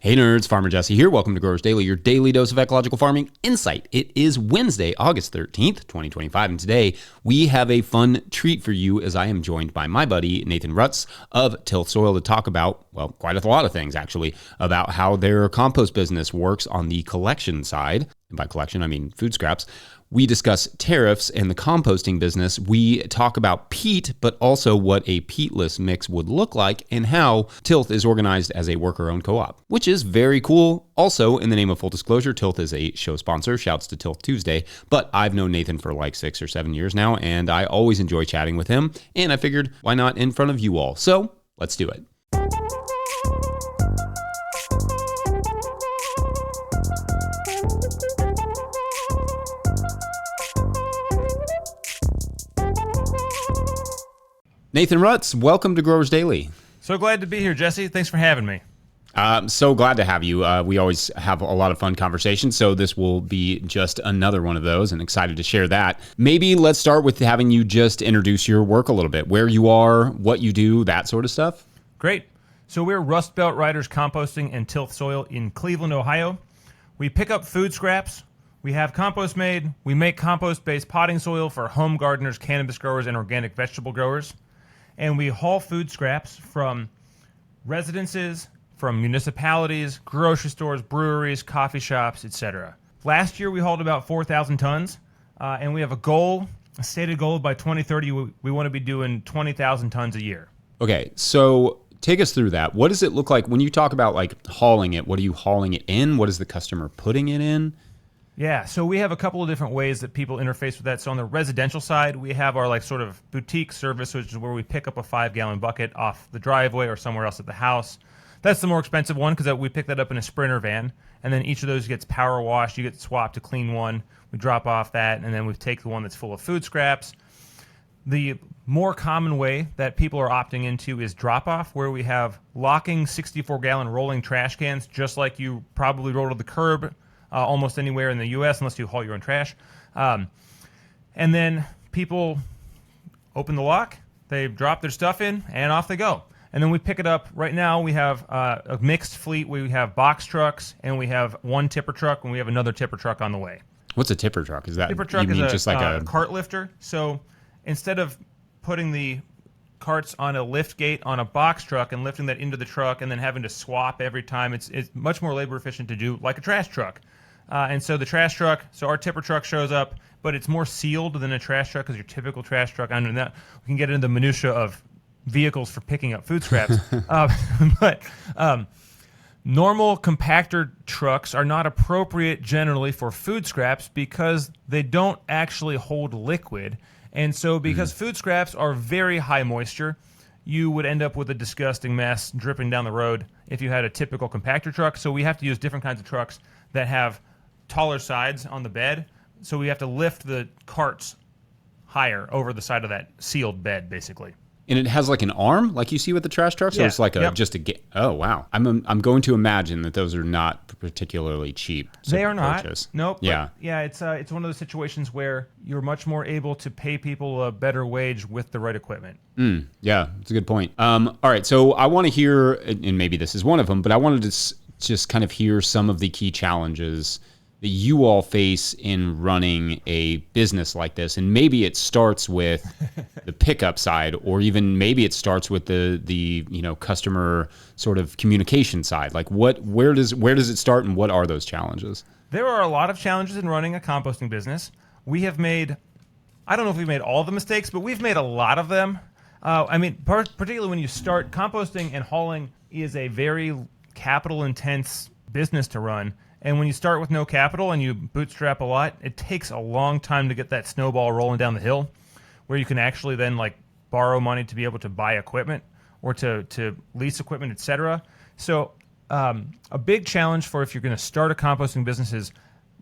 Hey nerds, Farmer Jesse here. Welcome to Growers Daily, your daily dose of ecological farming insight. It is Wednesday, August 13th, 2025, and today we have a fun treat for you as I am joined by my buddy Nathan Rutz of Tilth Soil to talk about, well, quite a lot of things actually, about how their compost business works on the collection side. And by collection, I mean food scraps. We discuss tariffs and the composting business. We talk about peat, but also what a peatless mix would look like and how Tilth is organized as a worker-owned co-op, which is very cool. Also, in the name of full disclosure, Tilth is a show sponsor. Shouts to Tilth Tuesday. But I've known Nathan for like 6 or 7 years now, and I always enjoy chatting with him. And I figured, why not in front of you all? So let's do it. Nathan Rutz, welcome to Growers Daily. So glad to be here, Jesse. Thanks for having me. So glad to have you. We always have a lot of fun conversations, so this will be just another one of those, and excited to share that. Maybe let's start with having you just introduce your work a little bit, where you are, what you do, that sort of stuff. Great. So we're Rust Belt Riders Composting and Tilth Soil in Cleveland, Ohio. We pick up food scraps. We have compost made. We make compost-based potting soil for home gardeners, cannabis growers, and organic vegetable growers. And we haul food scraps from residences, from municipalities, grocery stores, breweries, coffee shops, etc. Last year, we hauled about 4,000 tons, and we have a stated goal by 2030, we want to be doing 20,000 tons a year. Okay, so take us through that. What does it look like when you talk about like hauling it? What are you hauling it in? What is the customer putting it in? Yeah, so we have a couple of different ways that people interface with that. So on the residential side, we have our like sort of boutique service, which is where we pick up a 5-gallon bucket off the driveway or somewhere else at the house. That's the more expensive one because we pick that up in a Sprinter van, and then each of those gets power washed. You get swapped to clean one. We drop off that, and then we take the one that's full of food scraps. The more common way that people are opting into is drop-off, where we have locking 64-gallon rolling trash cans, just like you probably roll to the curb almost anywhere in the U.S. unless you haul your own trash. And then people open the lock, they drop their stuff in, and off they go. And then we pick it up. Right now we have a mixed fleet. We have box trucks, and we have one tipper truck, and we have another tipper truck on the way. What's a tipper truck? Is that tipper truck? You mean is just like a cart lifter. So instead of putting the carts on a lift gate on a box truck and lifting that into the truck and then having to swap every time, it's much more labor efficient to do like a trash truck. And so the trash truck, so our tipper truck shows up, but it's more sealed than a trash truck because your typical trash truck, I know that we can get into the minutia of vehicles for picking up food scraps. But normal compactor trucks are not appropriate generally for food scraps because they don't actually hold liquid. And so because food scraps are very high moisture, you would end up with a disgusting mess dripping down the road if you had a typical compactor truck. So we have to use different kinds of trucks that have taller sides on the bed, so we have to lift the carts higher over the side of that sealed bed, basically. And it has like an arm, like you see with the trash truck. So it's like oh wow. I'm going to imagine that those are not particularly cheap. They are not. Nope. Yeah. Yeah. It's one of those situations where you're much more able to pay people a better wage with the right equipment. Yeah, that's a good point. All right, so I want to hear, and maybe this is one of them, but I wanted to just kind of hear some of the key challenges that you all face in running a business like this. And maybe it starts with the pickup side, or even maybe it starts with the customer sort of communication side. Like where does it start, and what are those challenges? There are a lot of challenges in running a composting business. We have made, I don't know if we've made all the mistakes, but we've made a lot of them. Particularly when you start, composting and hauling is a very capital intense business to run. And when you start with no capital and you bootstrap a lot, it takes a long time to get that snowball rolling down the hill, where you can actually then like borrow money to be able to buy equipment or to lease equipment, etc. So a big challenge for if you're going to start a composting business is,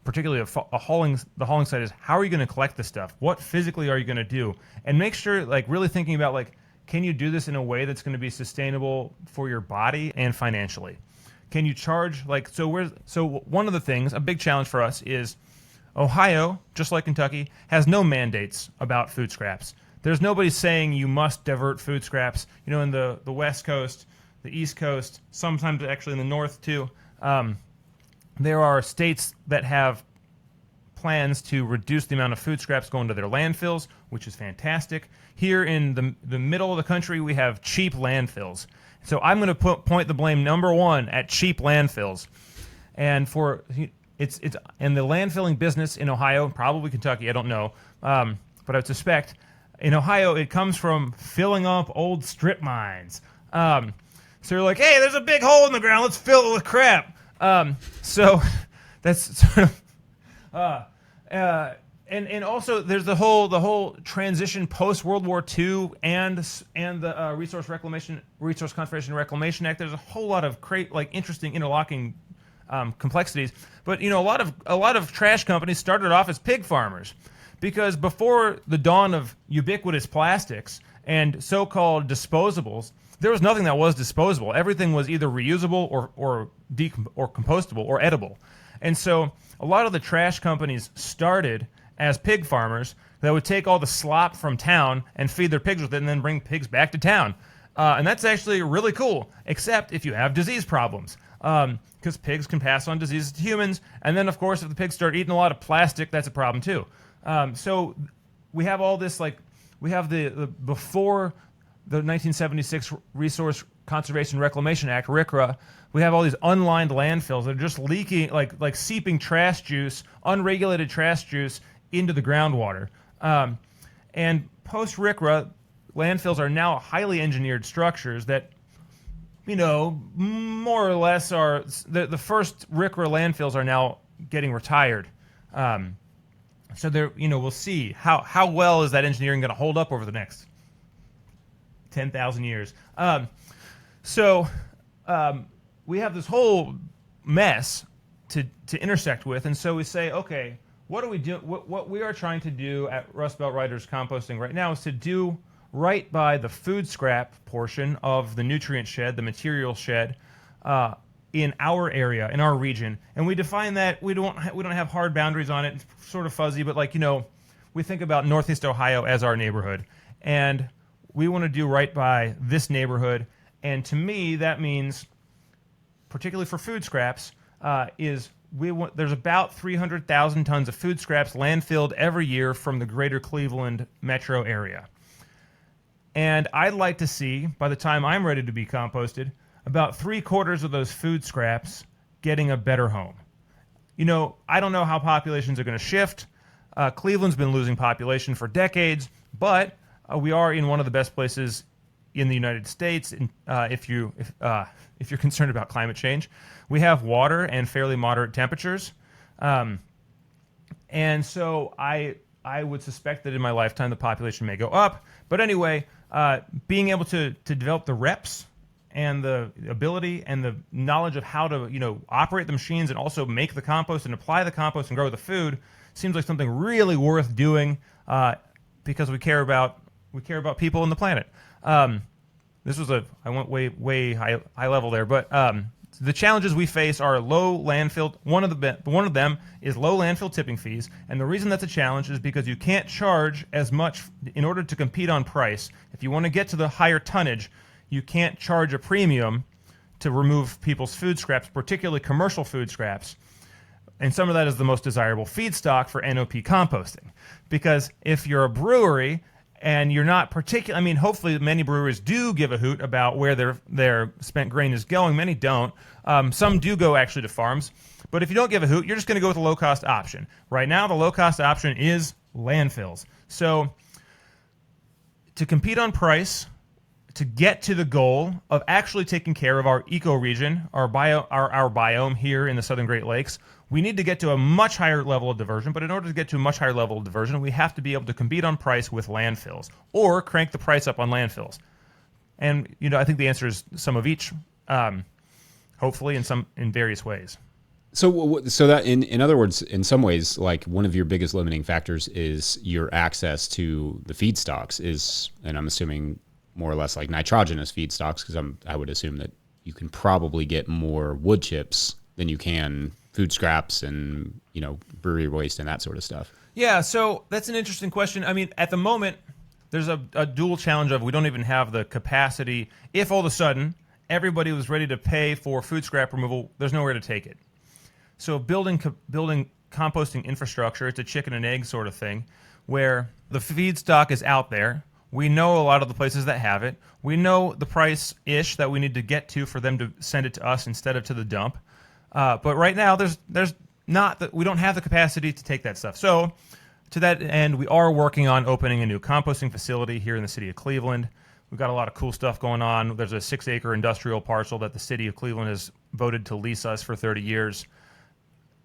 particularly the hauling side, is how are you going to collect this stuff? What physically are you going to do? And make sure, like, really thinking about, like, can you do this in a way that's going to be sustainable for your body and financially? Can you charge, like, so one of the things, a big challenge for us is Ohio, just like Kentucky, has no mandates about food scraps. There's nobody saying you must divert food scraps. You know, in the West Coast, the East Coast, sometimes actually in the North too. There are states that have plans to reduce the amount of food scraps going to their landfills, which is fantastic. Here in the middle of the country, we have cheap landfills. So I'm going to point the blame number one at cheap landfills. And it's in the landfilling business in Ohio, probably Kentucky, I don't know, but I would suspect in Ohio it comes from filling up old strip mines. So you're like, hey, there's a big hole in the ground, let's fill it with crap. So that's sort of, and also there's the whole transition post World War II and the Resource Conservation and Reclamation Act. There's a whole lot of interesting interlocking complexities. But a lot of trash companies started off as pig farmers, because before the dawn of ubiquitous plastics and so-called disposables, there was nothing that was disposable. Everything was either reusable or compostable or edible. And so a lot of the trash companies started as pig farmers that would take all the slop from town and feed their pigs with it and then bring pigs back to town. And that's actually really cool, except if you have disease problems. Because pigs can pass on diseases to humans. And then, of course, if the pigs start eating a lot of plastic, that's a problem too. So we have all this, we have the before the 1976 Resource Conservation Reclamation Act, RCRA, we have all these unlined landfills that are just leaking, like seeping trash juice, unregulated trash juice into the groundwater. And post-RCRA, landfills are now highly engineered structures that, more or less are, the first RCRA landfills are now getting retired. So there, we'll see how well is that engineering going to hold up over the next 10,000 years. We have this whole mess to intersect with, and so we say, okay, what do we do? What we are trying to do at Rust Belt Riders Composting right now is to do right by the food scrap portion of the nutrient shed, the material shed, in our area, in our region, and we define that we don't have hard boundaries on it. It's sort of fuzzy, but we think about Northeast Ohio as our neighborhood, and we want to do right by this neighborhood. And to me, that means, particularly for food scraps, there's about 300,000 tons of food scraps landfilled every year from the greater Cleveland metro area. And I'd like to see, by the time I'm ready to be composted, about 3/4 of those food scraps getting a better home. I don't know how populations are going to shift. Cleveland's been losing population for decades, but we are in one of the best places in the United States. If you're concerned about climate change, we have water and fairly moderate temperatures, and so I would suspect that in my lifetime the population may go up. But anyway, being able to develop the reps and the ability and the knowledge of how to operate the machines and also make the compost and apply the compost and grow the food seems like something really worth doing, because we care about people and the planet. I went way high level there, but the challenges we face are low landfill. One of them is low landfill tipping fees, and the reason that's a challenge is because you can't charge as much in order to compete on price. If you want to get to the higher tonnage, you can't charge a premium to remove people's food scraps, particularly commercial food scraps. And some of that is the most desirable feedstock for NOP composting, because if you're a brewery and you're not hopefully many breweries do give a hoot about where their spent grain is going. Many don't. Some do go actually to farms. But if you don't give a hoot, you're just going to go with a low-cost option. Right now, the low-cost option is landfills. So to compete on price, to get to the goal of actually taking care of our ecoregion, our biome here in the Southern Great Lakes, we need to get to a much higher level of diversion. But in order to get to a much higher level of diversion, we have to be able to compete on price with landfills, or crank the price up on landfills. And I think the answer is some of each, hopefully in various ways. So that in other words, in some ways, like one of your biggest limiting factors is your access to the feedstocks and I'm assuming more or less like nitrogenous feedstocks, because I would assume that you can probably get more wood chips than you can food scraps and brewery waste and that sort of stuff. Yeah, so that's an interesting question. I mean, at the moment, there's a dual challenge of we don't even have the capacity. If all of a sudden everybody was ready to pay for food scrap removal, there's nowhere to take it. So building composting infrastructure, it's a chicken and egg sort of thing, where the feedstock is out there. We know a lot of the places that have it. We know the price-ish that we need to get to for them to send it to us instead of to the dump. But right now, we don't have the capacity to take that stuff. So to that end, we are working on opening a new composting facility here in the city of Cleveland. We've got a lot of cool stuff going on. There's a 6-acre industrial parcel that the city of Cleveland has voted to lease us for 30 years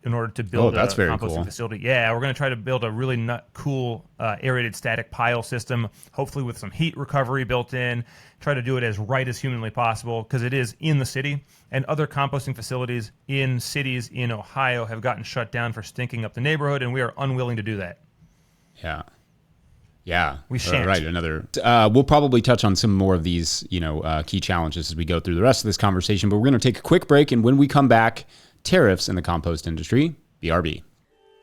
in order to build a composting facility. Yeah, we're going to try to build a really cool aerated static pile system, hopefully with some heat recovery built in. Try to do it as right as humanly possible because it is in the city, and other composting facilities in cities in Ohio have gotten shut down for stinking up the neighborhood, and we are unwilling to do that. Yeah. We shan't. Right. We'll probably touch on some more of these, key challenges as we go through the rest of this conversation, but we're going to take a quick break, and when we come back, tariffs in the compost industry, BRB.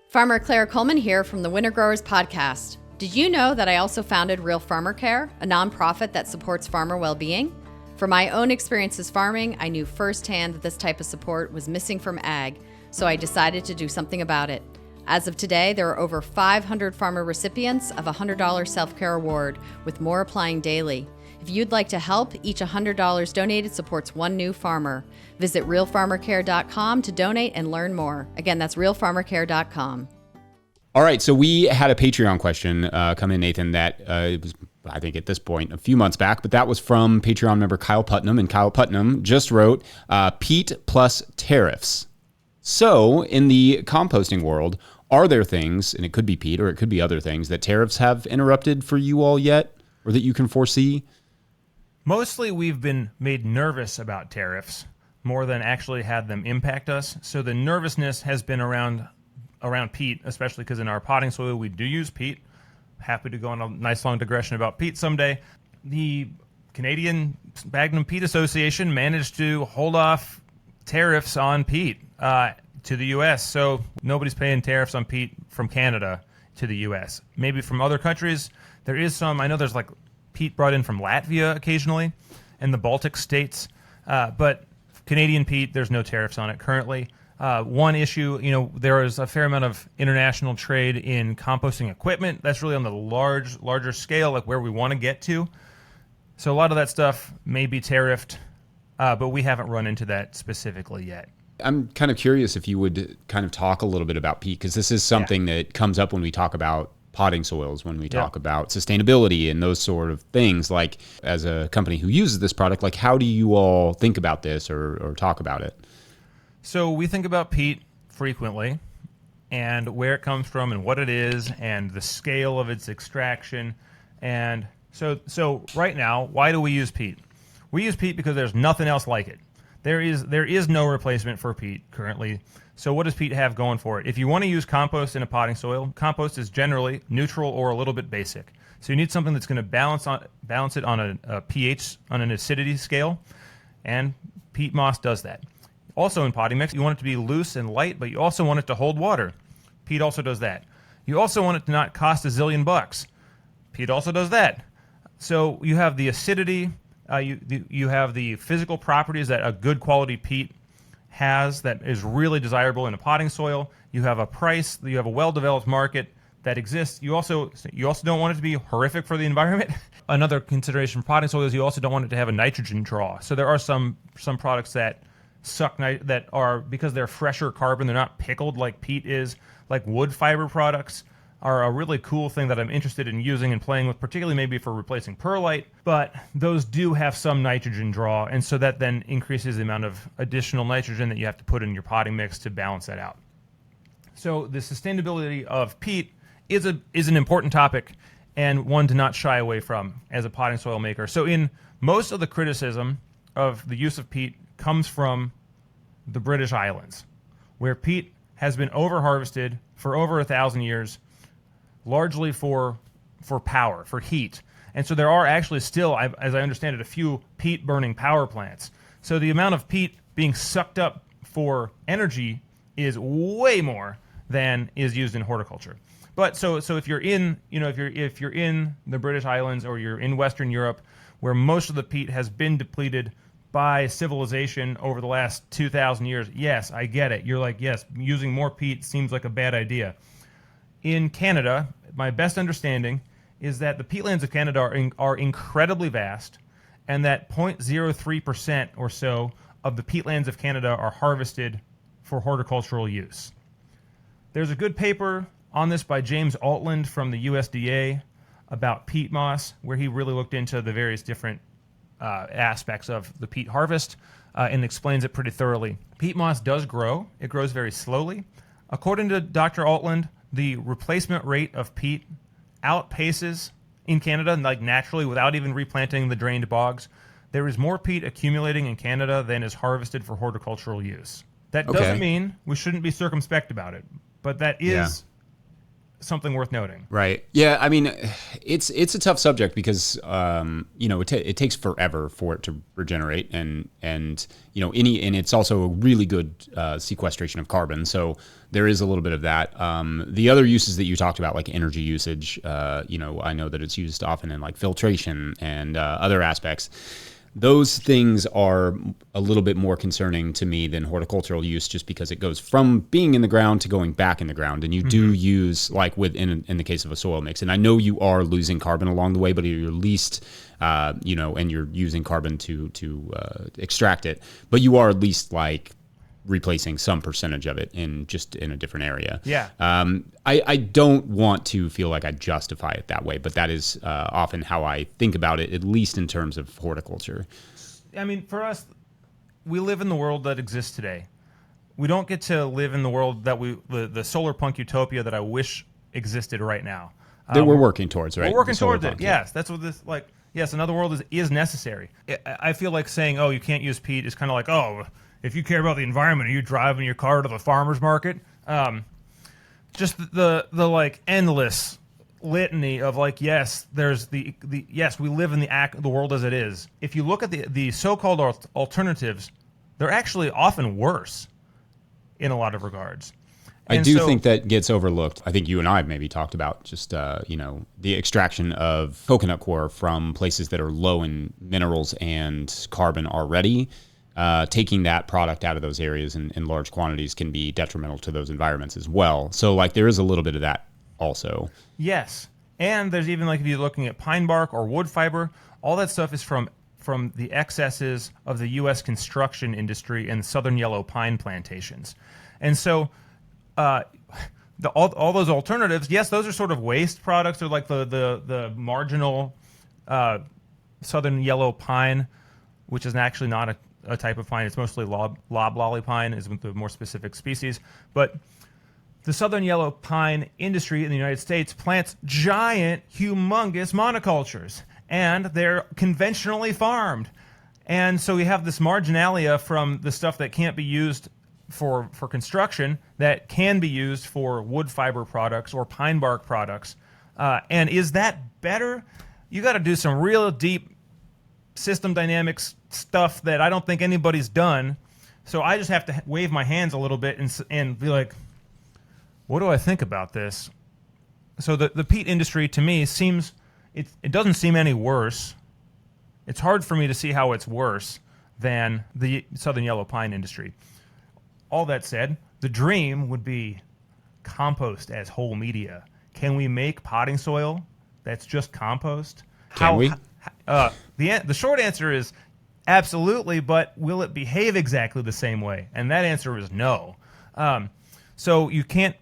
Farmer Claire Coleman here from the Winter Growers Podcast. Did you know that I also founded Real Farmer Care, a nonprofit that supports farmer well-being? From my own experiences farming, I knew firsthand that this type of support was missing from ag, so I decided to do something about it. As of today, there are over 500 farmer recipients of a $100 self-care award, with more applying daily. If you'd like to help, each $100 donated supports one new farmer. Visit realfarmercare.com to donate and learn more. Again, that's realfarmercare.com. All right, so we had a Patreon question come in, Nathan, that was, I think at this point, a few months back, but that was from Patreon member Kyle Putnam, and Kyle Putnam just wrote, peat plus tariffs. So in the composting world, are there things, and it could be peat or it could be other things, that tariffs have interrupted for you all yet, or that you can foresee? Mostly we've been made nervous about tariffs more than actually had them impact us. So the nervousness has been around peat, especially because in our potting soil we do use peat. Happy to go on a nice long digression about peat someday. The Canadian Magnum Peat Association managed to hold off tariffs on peat to the U.S. So nobody's paying tariffs on peat from Canada to the U.S. Maybe from other countries. There is some, I know there's like peat brought in from Latvia occasionally and the Baltic states, but Canadian peat, there's no tariffs on it currently. One issue, there is a fair amount of international trade in composting equipment. That's really on the larger scale, like where we want to get to. So a lot of that stuff may be tariffed, but we haven't run into that specifically yet. I'm kind of curious if you would kind of talk a little bit about peat, because this is something that comes up when we talk about potting soils, when we talk about sustainability and those sort of things. Like, as a company who uses this product, like, how do you all think about this or talk about it? So we think about peat frequently and where it comes from and what it is and the scale of its extraction. And so right now, why do we use peat? We use peat because there's nothing else like it. There is no replacement for peat currently. So what does peat have going for it? If you want to use compost in a potting soil, compost is generally neutral or a little bit basic. So you need something that's going to balance it on a pH, on an acidity scale, and peat moss does that. Also in potting mix, you want it to be loose and light, but you also want it to hold water. Peat also does that. You also want it to not cost $1 zillion. Peat also does that. So you have the acidity, you have the physical properties that a good quality peat has that is really desirable in a potting soil. You have a price, you have a well-developed market that exists. You also don't want it to be horrific for the environment. Another consideration for potting soil is you also don't want it to have a nitrogen draw. So there are some products that suck that are, because they're fresher carbon, they're not pickled like peat is, like wood fiber products are a really cool thing that I'm interested in using and playing with, particularly maybe for replacing perlite, but those do have some nitrogen draw, and so that then increases the amount of additional nitrogen that you have to put in your potting mix to balance that out. So the sustainability of peat is an important topic and one to not shy away from as a potting soil maker. So in most of the criticism of the use of peat comes from the British Islands, where peat has been over-harvested for over 1,000 years, largely for power, for heat. And so there are actually still, as I understand it, a few peat-burning power plants. So the amount of peat being sucked up for energy is way more than is used in horticulture. But so if you're in, if you're in the British Islands or you're in Western Europe, where most of the peat has been depleted by civilization over the last 2,000 years. Yes, I get it. You're like, yes, using more peat seems like a bad idea. In Canada, my best understanding is that the peatlands of Canada are incredibly vast, and that 0.03% or so of the peatlands of Canada are harvested for horticultural use. There's a good paper on this by James Altland from the USDA about peat moss, where he really looked into the various different aspects of the peat harvest and explains it pretty thoroughly. Peat moss does grow. It grows very slowly. According to Dr. Altland, the replacement rate of peat outpaces in Canada, like naturally, without even replanting the drained bogs. There is more peat accumulating in Canada than is harvested for horticultural use. That doesn't mean we shouldn't be circumspect about it, but that is something worth noting. Right. Yeah. I mean, it's a tough subject because it takes forever for it to regenerate, and it's also a really good sequestration of carbon. So there is a little bit of that. The other uses that you talked about, like energy usage, I know that it's used often in like filtration and other aspects. Those things are a little bit more concerning to me than horticultural use, just because it goes from being in the ground to going back in the ground. And you do use, like in the case of a soil mix, and I know you are losing carbon along the way, but you're least, and you're using carbon to extract it, but you are at least like replacing some percentage of it in a different area. Yeah. I don't want to feel like I justify it that way, but that is often how I think about it, at least in terms of horticulture. I mean, for us, we live in the world that exists today. We don't get to live in the world that the solar punk utopia that I wish existed right now. That we're working towards, right? We're working towards it. Yes, that's what this like. Yes, another world is necessary. I feel like saying, "Oh, you can't use peat," is kind of like, "Oh, if you care about the environment, are you driving your car to the farmer's market?" Just the like endless litany of like, yes, there's yes, we live in the world as it is. If you look at the so-called alternatives, they're actually often worse in a lot of regards. I do think that gets overlooked. I think you and I have maybe talked about just, the extraction of coconut coir from places that are low in minerals and carbon already. Taking that product out of those areas in large quantities can be detrimental to those environments as well. So, like, there is a little bit of that also. Yes. And there's even, like, if you're looking at pine bark or wood fiber, all that stuff is from the excesses of the U.S. construction industry and southern yellow pine plantations. And so all those alternatives, yes, those are sort of waste products. They're like the marginal southern yellow pine, which is actually not a type of pine. It's mostly loblolly pine is the more specific species. But the southern yellow pine industry in the United States plants giant, humongous monocultures, and they're conventionally farmed. And so we have this marginalia from the stuff that can't be used for construction that can be used for wood fiber products or pine bark products. And is that better? You got to do some real deep system dynamics stuff that I don't think anybody's done. So I just have to wave my hands a little bit and be like, what do I think about this? So the peat industry to me seems, it doesn't seem any worse. It's hard for me to see how it's worse than the southern yellow pine industry. All that said, the dream would be compost as whole media. Can we make potting soil that's just compost? Can we? The short answer is absolutely, but will it behave exactly the same way? And that answer is no. So you can't,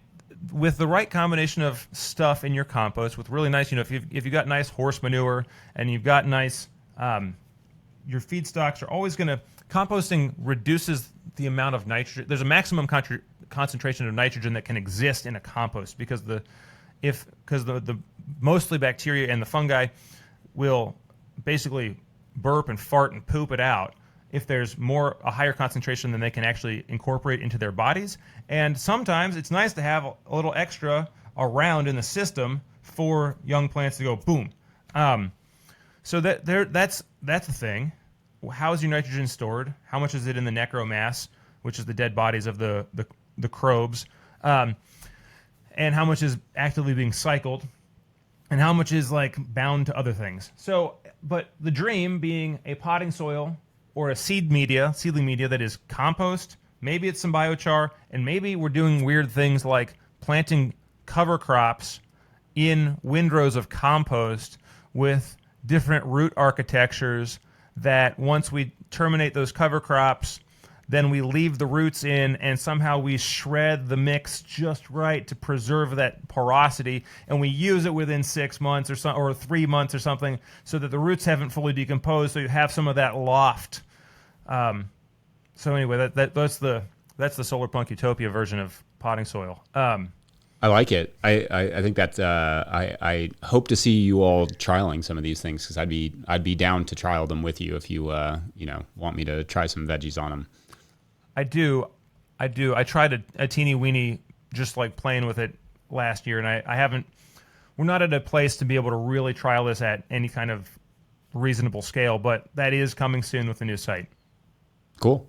with the right combination of stuff in your compost, with really nice, if you've got nice horse manure and you've got nice, your feedstocks are always going to, composting reduces the amount of nitrogen. There's a maximum concentration of nitrogen that can exist in a compost because the mostly bacteria and the fungi will basically burp and fart and poop it out if there's a higher concentration than they can actually incorporate into their bodies. And sometimes it's nice to have a little extra around in the system for young plants to go boom. So that's the thing. How is your nitrogen stored? How much is it in the necromass, which is the dead bodies of the crobes? And how much is actively being cycled? And how much is like bound to other things? So, but the dream being a potting soil or a seedling media that is compost. Maybe it's some biochar, and maybe we're doing weird things like planting cover crops in windrows of compost with different root architectures that once we terminate those cover crops, then we leave the roots in and somehow we shred the mix just right to preserve that porosity, and we use it within 6 months or 3 months or something so that the roots haven't fully decomposed, so you have some of that loft. So anyway, that's the Solar Punk Utopia version of potting soil. I like it. I think that I hope to see you all trialing some of these things, because I'd be down to trial them with you if you want me to try some veggies on them. I do. I tried a teeny weeny, just like playing with it last year, and I haven't. We're not at a place to be able to really trial this at any kind of reasonable scale, but that is coming soon with the new site. Cool.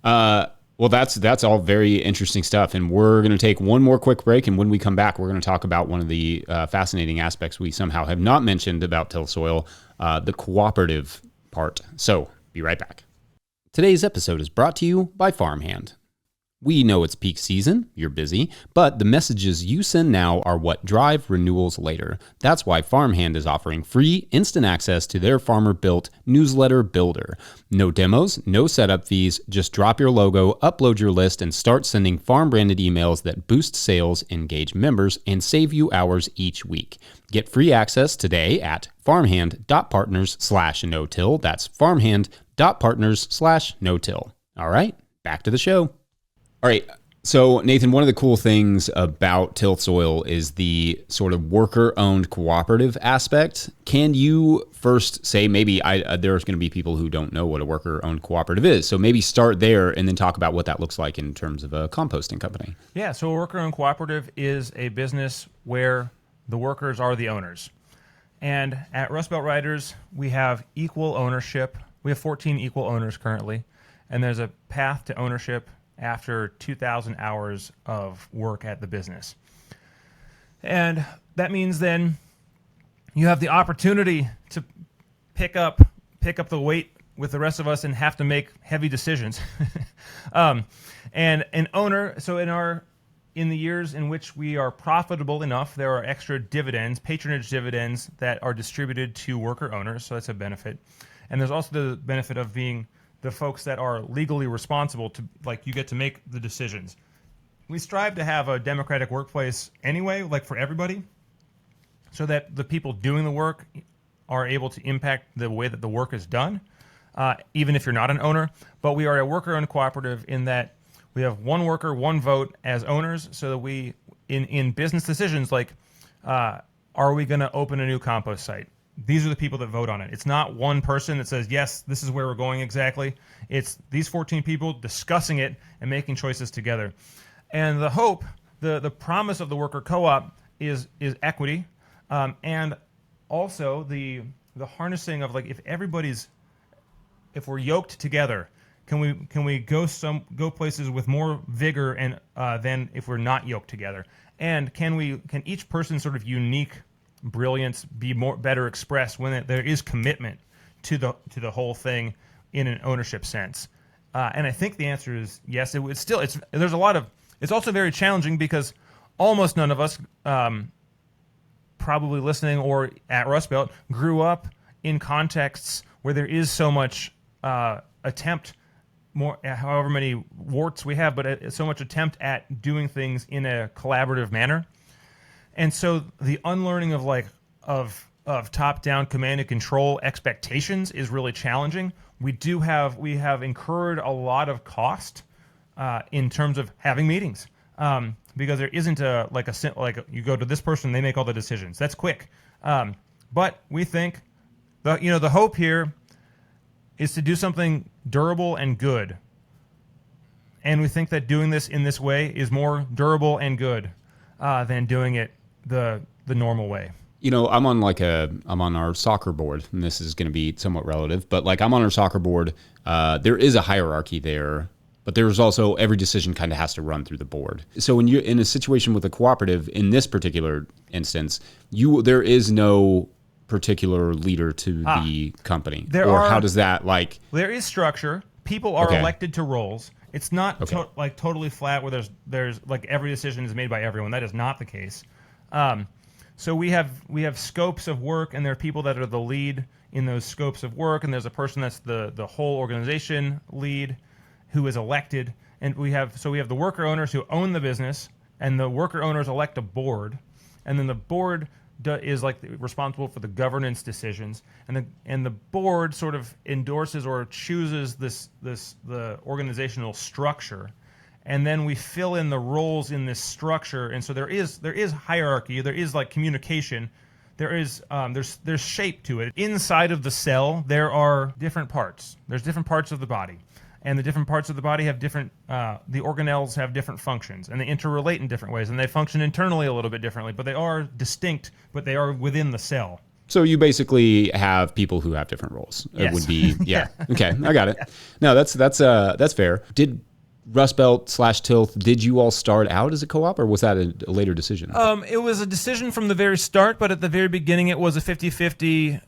Well, that's all very interesting stuff, and we're going to take one more quick break, and when we come back, we're going to talk about one of the fascinating aspects we somehow have not mentioned about Tilth Soil, the cooperative part. So, be right back. Today's episode is brought to you by Farmhand. We know it's peak season, you're busy, but the messages you send now are what drive renewals later. That's why Farmhand is offering free instant access to their farmer-built newsletter builder. No demos, no setup fees, just drop your logo, upload your list, and start sending farm-branded emails that boost sales, engage members, and save you hours each week. Get free access today at farmhand.partners/no-till. That's farmhand.partners/no-till. All right, back to the show. All right. So, Nathan, one of the cool things about Tilth Soil is the sort of worker-owned cooperative aspect. Can you first say, maybe there's going to be people who don't know what a worker-owned cooperative is, so maybe start there and then talk about what that looks like in terms of a composting company. Yeah, so a worker-owned cooperative is a business where the workers are the owners. And at Rust Belt Riders, we have equal ownership. We have 14 equal owners currently, and there's a path to ownership after 2,000 hours of work at the business. And that means then you have the opportunity to pick up the weight with the rest of us and have to make heavy decisions. And an owner, so in the years in which we are profitable enough, there are extra dividends, patronage dividends, that are distributed to worker owners, so that's a benefit. And there's also the benefit of being the folks that are legally responsible to, like, you get to make the decisions. We strive to have a democratic workplace anyway, like for everybody, so that the people doing the work are able to impact the way that the work is done, even if you're not an owner. But we are a worker-owned cooperative in that we have one worker, one vote as owners, so that we, in business decisions like, are we going to open a new compost site? These are the people that vote on it. It's not one person that says, yes, this is where we're going exactly. It's these 14 people discussing it and making choices together. And the hope, the promise of the worker co-op is equity, and also the harnessing of, like, if we're yoked together, can we go places with more vigor and than if we're not yoked together? And can each person's sort of unique brilliance be better expressed when there is commitment to the whole thing in an ownership sense? And I think the answer is yes. It's also very challenging because almost none of us, probably listening or at Rust Belt, grew up in contexts where there is so much attempt, however many warts we have, but so much attempt at doing things in a collaborative manner. And so the unlearning of top-down command and control expectations is really challenging. We have incurred a lot of cost in terms of having meetings, because there isn't like you go to this person, they make all the decisions. That's quick. But we think the hope here is to do something durable and good. And we think that doing this in this way is more durable and good than doing it the normal way. I'm on our soccer board, and this is going to be somewhat relative, but I'm on our soccer board. There is a hierarchy there, but there's also every decision kind of has to run through the board. So when you're in a situation with a cooperative, in this particular instance, there is no particular leader to the company? How does that There is structure. People are Okay. elected to roles. It's not Okay. totally flat where there's like every decision is made by everyone. That is not the case. So we have scopes of work, and there are people that are the lead in those scopes of work, and there's a person that's the whole organization lead who is elected, and we have the worker owners who own the business, and the worker owners elect a board, and then the board is like responsible for the governance decisions, and the board sort of endorses or chooses the organizational structure, and then we fill in the roles in this structure. And so there is hierarchy, there is like communication, there's shape to it. Inside of the cell there are different parts. There's different parts of the body, and the different parts of the body have different the organelles have different functions, and they interrelate in different ways, and they function internally a little bit differently, but they are distinct, but they are within the cell. So you basically have people who have different roles. Yes. It would be Okay, I got it. No, that's fair. Did Rust Belt / Tilth, did you all start out as a co-op, or was that a later decision? It was a decision from the very start, but at the very beginning it was a 50-50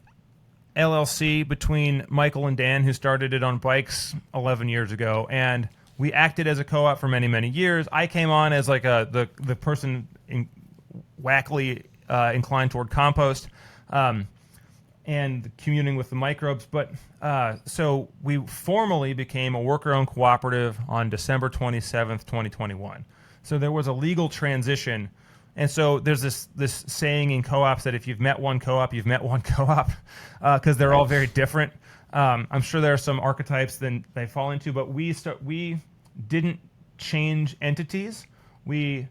LLC between Michael and Dan, who started it on bikes 11 years ago, and we acted as a co-op for many, many years. I came on as like the person wackily inclined toward compost and communing with the microbes. But so we formally became a worker-owned cooperative on December 27th, 2021. So there was a legal transition. And so there's this saying in co-ops that if you've met one co-op, you've met one co-op, because they're all very different. I'm sure there are some archetypes that they fall into, but we didn't change entities. We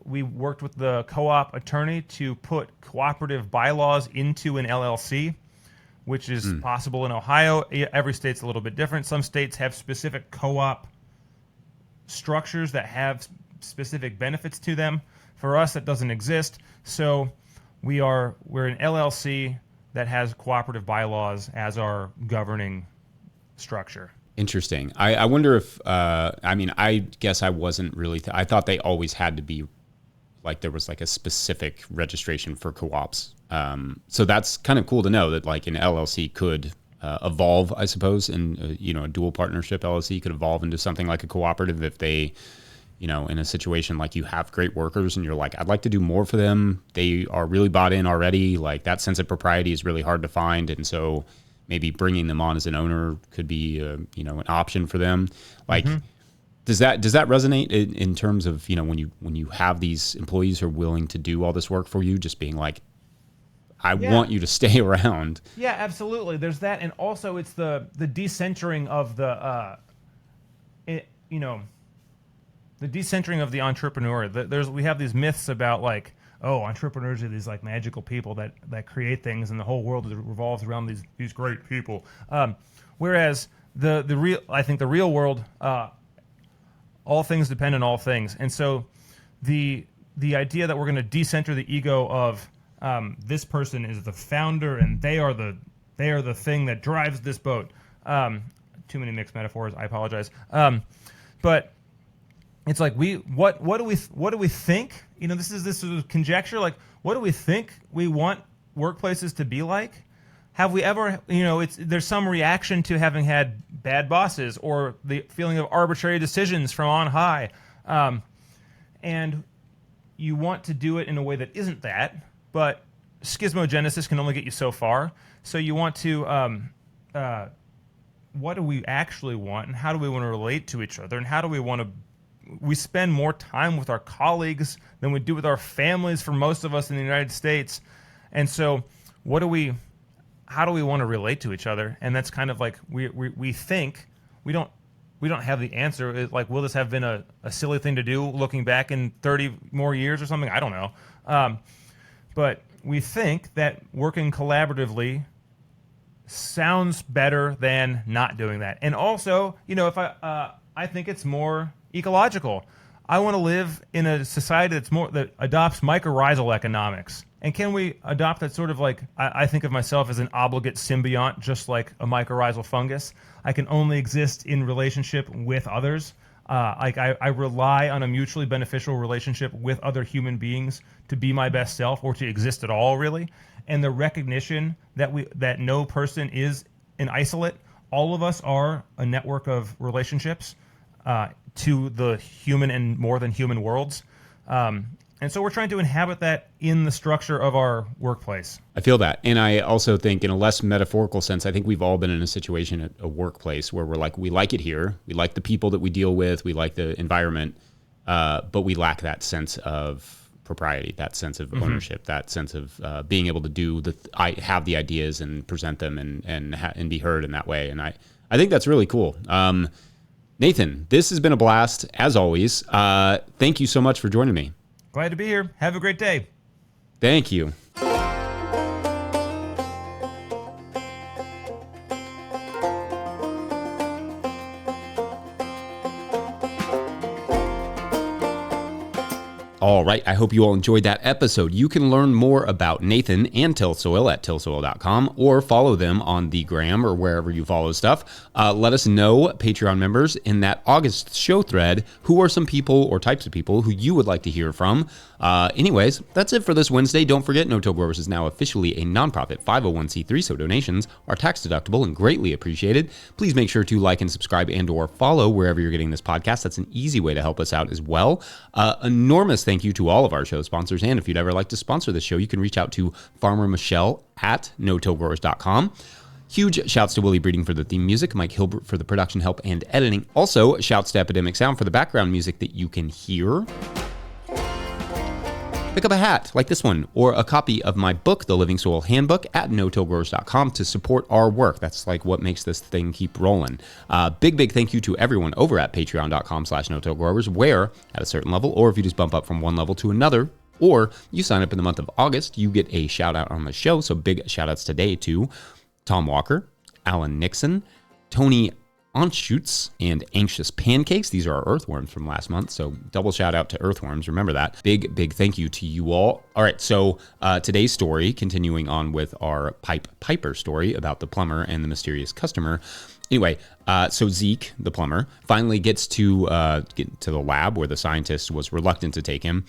worked with the co-op attorney to put cooperative bylaws into an LLC, which is possible in Ohio. Every state's a little bit different. Some states have specific co-op structures that have specific benefits to them. For us, that doesn't exist. So we're an LLC that has cooperative bylaws as our governing structure. Interesting. I wonder if, I guess I wasn't really, I thought they always had to be, like there was like a specific registration for co-ops. So that's kind of cool to know that like an LLC could evolve, I suppose, and a dual partnership LLC could evolve into something like a cooperative if they, in a situation like you have great workers and you're like, I'd like to do more for them. They are really bought in already. Like that sense of propriety is really hard to find. And so maybe bringing them on as an owner could be, an option for them. Like, does that resonate in terms of, when you have these employees who are willing to do all this work for you, just being like, I want you to stay around. Yeah, absolutely. There's that. And also it's the decentering of the decentering of the entrepreneur. We have these myths about like, entrepreneurs are these like magical people that create things, and the whole world revolves around these great people. Whereas I think the real world, all things depend on all things, and so the idea that we're going to decenter the ego of this person is the founder and they are the thing that drives this boat. Too many mixed metaphors. I apologize. But it's like what do we think? This is conjecture. Like, what do we think we want workplaces to be like? Have we ever, there's some reaction to having had bad bosses or the feeling of arbitrary decisions from on high, and you want to do it in a way that isn't that. But schismogenesis can only get you so far. So you want to, what do we actually want, and how do we want to relate to each other, and how do we want to? We spend more time with our colleagues than we do with our families for most of us in the United States. And so how do we want to relate to each other? And that's kind of like we think we don't have the answer. It's like, will this have been a silly thing to do looking back in 30 more years or something? I don't know. But we think that working collaboratively sounds better than not doing that. And also, if I think it's more ecological. I want to live in a society that adopts mycorrhizal economics. And can we adopt that sort of like, I think of myself as an obligate symbiont, just like a mycorrhizal fungus. I can only exist in relationship with others. I rely on a mutually beneficial relationship with other human beings to be my best self or to exist at all, really. And the recognition that no person is an isolate. All of us are a network of relationships to the human and more than human worlds. And so we're trying to inhabit that in the structure of our workplace. I feel that. And I also think in a less metaphorical sense, I think we've all been in a situation at a workplace where we're like, we like it here. We like the people that we deal with. We like the environment. But we lack that sense of propriety, that sense of ownership, that sense of being able to I have the ideas and present them and be heard in that way. And I think that's really cool. Nathan, this has been a blast as always. Thank you so much for joining me. Glad to be here. Have a great day. Thank you. All right, I hope you all enjoyed that episode. You can learn more about Nathan and Tilth Soil at tilthsoil.com or follow them on the gram or wherever you follow stuff. Let us know, Patreon members, in that August show thread, who are some people or types of people who you would like to hear from. Anyways, that's it for this Wednesday. Don't forget, No Till Growers is now officially a nonprofit 501c3, so donations are tax deductible and greatly appreciated. Please make sure to like and subscribe and or follow wherever you're getting this podcast. That's an easy way to help us out as well. Enormous thank you to all of our show sponsors. And if you'd ever like to sponsor this show, you can reach out to Farmer Michelle at no-tillgrowers.com. Huge shouts to Willie Breeding for the theme music, Mike Hilbert for the production help and editing. Also, shouts to Epidemic Sound for the background music that you can hear. Pick up a hat like this one or a copy of my book, The Living Soil Handbook, at no-tillgrowers.com to support our work. That's like what makes this thing keep rolling. Big thank you to everyone over at patreon.com/no-tillgrowers, where at a certain level, or if you just bump up from one level to another, or you sign up in the month of August, you get a shout out on the show. So big shout outs today to Tom Walker, Alan Nixon, Tony Anschutz, and Anxious Pancakes. These are our earthworms from last month, so double shout out to earthworms. Remember that. Big thank you to you all. All right, so today's story, continuing on with our Piper story about the plumber and the mysterious customer. Anyway, so Zeke, the plumber, finally gets to the lab where the scientist was reluctant to take him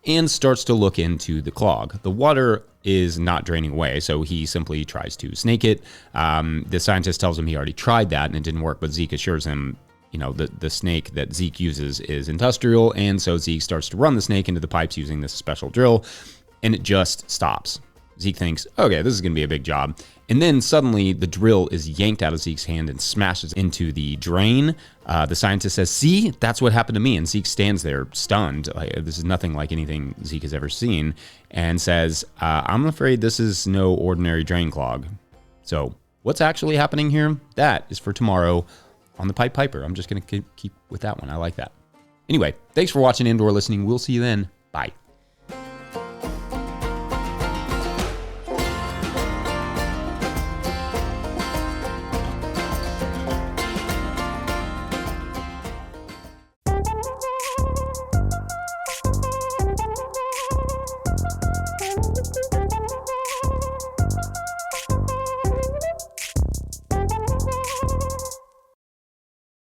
and starts to look into the clog. The water is not draining away, so he simply tries to snake it. The scientist tells him he already tried that and it didn't work, but Zeke assures him, the snake that Zeke uses is industrial, and so Zeke starts to run the snake into the pipes using this special drill, and it just stops. Zeke thinks, okay, this is going to be a big job. And then suddenly the drill is yanked out of Zeke's hand and smashes into the drain. The scientist says, see, that's what happened to me. And Zeke stands there stunned. This is nothing like anything Zeke has ever seen, and says, I'm afraid this is no ordinary drain clog. So what's actually happening here? That is for tomorrow on the Piper. I'm just going to keep with that one. I like that. Anyway, thanks for watching and or listening. We'll see you then. Bye.